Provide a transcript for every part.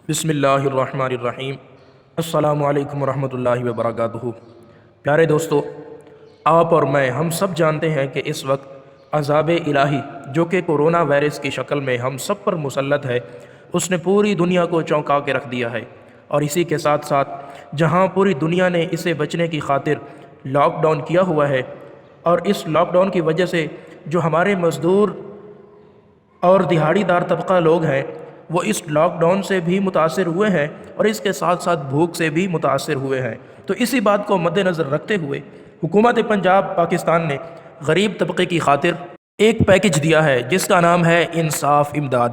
بسم اللہ الرحمن الرحیم۔ السلام علیکم ورحمۃ اللہ وبرکاتہ۔ پیارے دوستو، آپ اور میں ہم سب جانتے ہیں کہ اس وقت عذاب الہی جو کہ کورونا وائرس کی شکل میں ہم سب پر مسلط ہے، اس نے پوری دنیا کو چونکا کے رکھ دیا ہے۔ اور اسی کے ساتھ ساتھ جہاں پوری دنیا نے اسے بچنے کی خاطر لاک ڈاؤن کیا ہوا ہے، اور اس لاک ڈاؤن کی وجہ سے جو ہمارے مزدور اور دہاڑی دار طبقہ لوگ ہیں وہ اس لاک ڈاؤن سے بھی متاثر ہوئے ہیں، اور اس کے ساتھ ساتھ بھوک سے بھی متاثر ہوئے ہیں۔ تو اسی بات کو مد نظر رکھتے ہوئے حکومت پنجاب پاکستان نے غریب طبقے کی خاطر ایک پیکج دیا ہے جس کا نام ہے انصاف امداد۔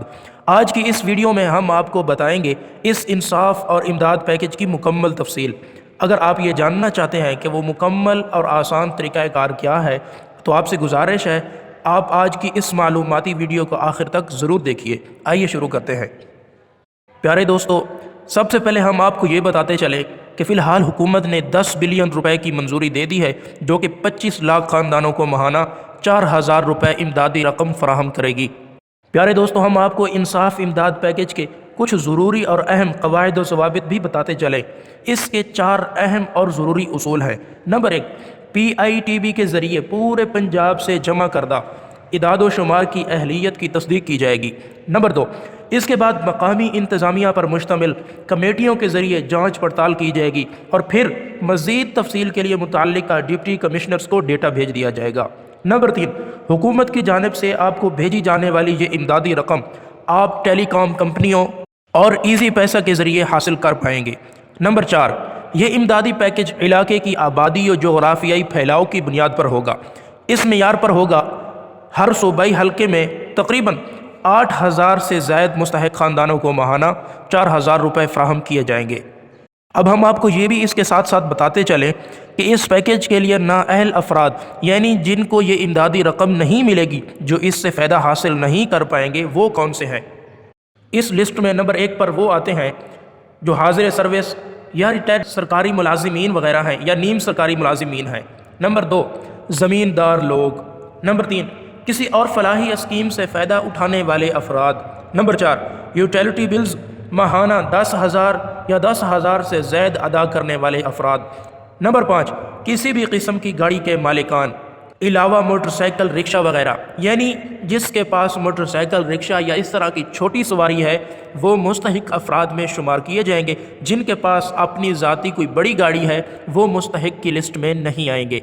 آج کی اس ویڈیو میں ہم آپ کو بتائیں گے اس انصاف اور امداد پیکج کی مکمل تفصیل۔ اگر آپ یہ جاننا چاہتے ہیں کہ وہ مکمل اور آسان طریقہ کار کیا ہے تو آپ سے گزارش ہے آپ آج کی اس معلوماتی ویڈیو کو آخر تک ضرور دیکھیے۔ آئیے شروع کرتے ہیں۔ پیارے دوستو، سب سے پہلے ہم آپ کو یہ بتاتے چلیں کہ فی الحال حکومت نے 10 بلین روپے کی منظوری دے دی ہے، جو کہ 25 لاکھ خاندانوں کو ماہانہ 4000 روپے امدادی رقم فراہم کرے گی۔ پیارے دوستو، ہم آپ کو انصاف امداد پیکج کے کچھ ضروری اور اہم قواعد و ضوابط بھی بتاتے چلیں۔ اس کے 4 اہم اور ضروری اصول ہیں۔ نمبر 1، PITB کے ذریعے پورے پنجاب سے جمع کردہ اعداد و شمار کی اہلیت کی تصدیق کی جائے گی۔ نمبر 2، اس کے بعد مقامی انتظامیہ پر مشتمل کمیٹیوں کے ذریعے جانچ پڑتال کی جائے گی، اور پھر مزید تفصیل کے لیے متعلقہ ڈپٹی کمشنرز کو ڈیٹا بھیج دیا جائے گا۔ نمبر 3، حکومت کی جانب سے آپ کو بھیجی جانے والی یہ امدادی رقم آپ ٹیلی کام کمپنیوں اور ایزی پیسہ کے ذریعے حاصل کر پائیں گے۔ نمبر 4، یہ امدادی پیکج علاقے کی آبادی اور جغرافیائی پھیلاؤ کی بنیاد پر ہوگا۔ اس معیار پر ہوگا ہر صوبائی حلقے میں تقریباً 8000 سے زائد مستحق خاندانوں کو ماہانہ 4000 روپے فراہم کیے جائیں گے۔ اب ہم آپ کو یہ بھی اس کے ساتھ ساتھ بتاتے چلیں کہ اس پیکج کے لیے نااہل افراد یعنی جن کو یہ امدادی رقم نہیں ملے گی، جو اس سے فائدہ حاصل نہیں کر پائیں گے، وہ کون سے ہیں؟ اس لسٹ میں نمبر 1 پر وہ آتے ہیں جو حاضر سروس یا ریٹائرڈ سرکاری ملازمین وغیرہ ہیں یا نیم سرکاری ملازمین ہیں۔ نمبر 2، زمیندار لوگ۔ نمبر 3، کسی اور فلاحی اسکیم سے فائدہ اٹھانے والے افراد۔ نمبر 4، یوٹیلیٹی بلز ماہانہ 10,000 یا 10,000 سے زائد ادا کرنے والے افراد۔ نمبر 5، کسی بھی قسم کی گاڑی کے مالکان علاوہ موٹر سائیکل رکشہ وغیرہ، یعنی جس کے پاس موٹر سائیکل رکشہ یا اس طرح کی چھوٹی سواری ہے وہ مستحق افراد میں شمار کیے جائیں گے۔ جن کے پاس اپنی ذاتی کوئی بڑی گاڑی ہے وہ مستحق کی لسٹ میں نہیں آئیں گے۔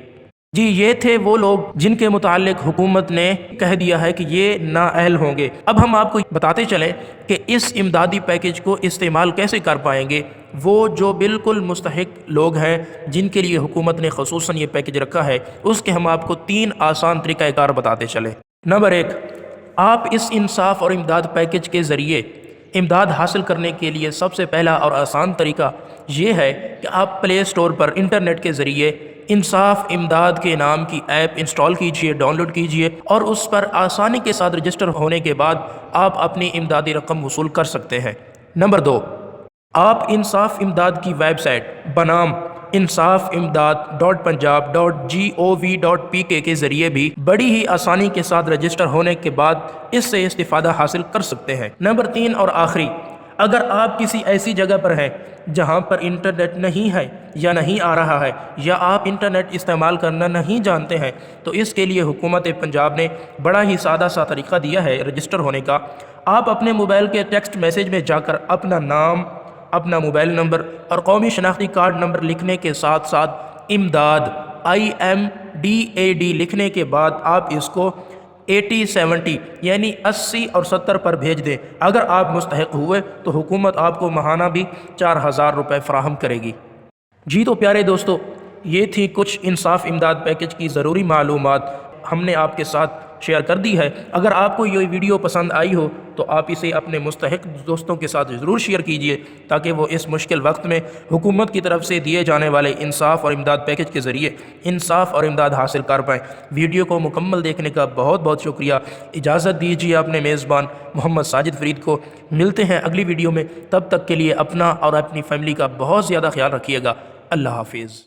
جی، یہ تھے وہ لوگ جن کے متعلق حکومت نے کہہ دیا ہے کہ یہ نااہل ہوں گے۔ اب ہم آپ کو بتاتے چلیں کہ اس امدادی پیکج کو استعمال کیسے کر پائیں گے وہ جو بالکل مستحق لوگ ہیں جن کے لیے حکومت نے خصوصاً یہ پیکج رکھا ہے۔ اس کے ہم آپ کو 3 آسان طریقہ کار بتاتے چلیں۔ نمبر 1، آپ اس انصاف اور امداد پیکج کے ذریعے امداد حاصل کرنے کے لیے سب سے پہلا اور آسان طریقہ یہ ہے کہ آپ پلے اسٹور پر انٹرنیٹ کے ذریعے انصاف امداد کے نام کی ایپ انسٹال کیجئے، ڈاؤن لوڈ کیجئے، اور اس پر آسانی کے ساتھ رجسٹر ہونے کے بعد آپ اپنی امدادی رقم وصول کر سکتے ہیں۔ نمبر 2، آپ انصاف امداد کی ویب سائٹ بنام انصاف امداد .punjab.gov.pk کے ذریعے بھی بڑی ہی آسانی کے ساتھ رجسٹر ہونے کے بعد اس سے استفادہ حاصل کر سکتے ہیں۔ نمبر 3 اور آخری، اگر آپ کسی ایسی جگہ پر ہیں جہاں پر انٹرنیٹ نہیں ہے یا نہیں آ رہا ہے، یا آپ انٹرنیٹ استعمال کرنا نہیں جانتے ہیں، تو اس کے لیے حکومت پنجاب نے بڑا ہی سادہ سا طریقہ دیا ہے رجسٹر ہونے کا۔ آپ اپنے موبائل کے ٹیکسٹ میسیج میں جا کر اپنا نام، اپنا موبائل نمبر اور قومی شناختی کارڈ نمبر لکھنے کے ساتھ ساتھ امداد IMDAD لکھنے کے بعد آپ اس کو 80-70 یعنی 80 اور 70 پر بھیج دیں۔ اگر آپ مستحق ہوئے تو حکومت آپ کو ماہانہ بھی 4000 روپے فراہم کرے گی۔ جی تو پیارے دوستو، یہ تھی کچھ انصاف امداد پیکج کی ضروری معلومات ہم نے آپ کے ساتھ شیئر کر دی ہے۔ اگر آپ کو یہ ویڈیو پسند آئی ہو تو آپ اسے اپنے مستحق دوستوں کے ساتھ ضرور شیئر کیجئے تاکہ وہ اس مشکل وقت میں حکومت کی طرف سے دیے جانے والے انصاف اور امداد پیکج کے ذریعے انصاف اور امداد حاصل کر پائیں۔ ویڈیو کو مکمل دیکھنے کا بہت بہت شکریہ۔ اجازت دیجیے اپنے میزبان محمد ساجد فرید کو۔ ملتے ہیں اگلی ویڈیو میں، تب تک کے لیے اپنا اور اپنی فیملی کا بہت زیادہ خیال رکھیے گا۔ اللہ حافظ۔